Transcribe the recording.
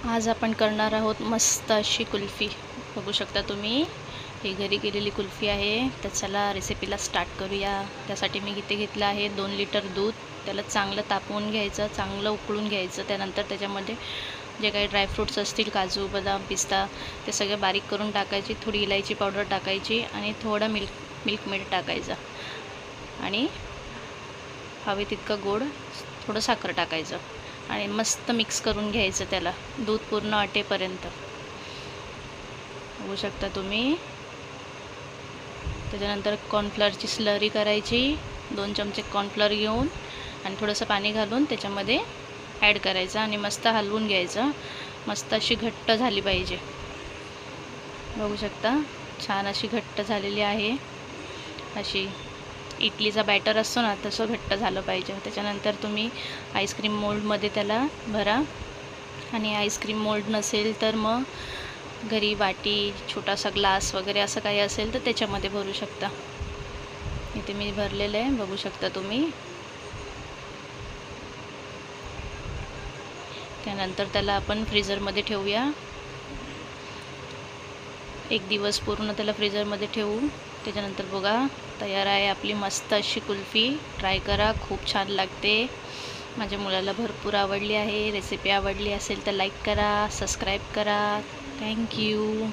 आज आपण करणार आहोत मस्त अशी कुल्फी। बघू शकता तुम्ही, ही घरी केलेली कुल्फी आहे। तर चला रेसिपीला स्टार्ट करूया। त्यासाठी मी इथे घेतलं आहे 2 लिटर दूध। त्याला चांगलं तापवून घ्यायचं, चांगलं उकळून घ्यायचं। त्यानंतर त्याच्यामध्ये जे काही ड्रायफ्रूट्स असतील, काजू बदाम पिस्ता, ते सगळे बारीक करून टाकायची। थोडी इलायची पावडर टाकायची आणि थोडा मिल्क मेड टाकायचा आणि हवे तितकं गोड, थोडं साखर टाकायचं आणि मस्त मिक्स करून घ्यायचं त्याला, दूध पूर्ण आटेपर्यंत। बघू शकता तुम्ही। त्याच्यानंतर कॉर्नफ्लॉरची स्लरी करायची। 2 चमचे कॉर्नफ्लॉर घेऊन आणि थोडंसं पाणी घालून त्याच्यामध्ये ॲड करायचं आणि मस्त हलवून घ्यायचं। मस्त अशी घट्ट झाली पाहिजे। बघू शकता छान अशी घट्ट झालेली आहे। अशी इडलीचा बॅटर असतो ना, तसं घट्ट झालं पाहिजे। त्याच्यानंतर तुम्ही आईस्क्रीम मोल्डमध्ये त्याला भरा आणि आईस्क्रीम मोल्ड नसेल तर मग घरी वाटी, छोटासा ग्लास वगैरे असं काही असेल तर त्याच्यामध्ये भरू शकता। इथे मी भरलेलं आहे, बघू शकता तुम्ही। त्यानंतर त्याला आपण फ्रीजरमध्ये ठेवूया। 1 दिवस पूर्ण त्याला फ्रीजरमध्ये ठेवू। त्याच्यानंतर बघा तयार आहे आपली मस्त अशी कुल्फी। ट्राय करा, खूप छान लागते। माझ्या मुलाला भरपूर आवडली आहे। रेसिपी आवडली असेल तर लाईक करा, सबस्क्राईब करा। थँक्यू।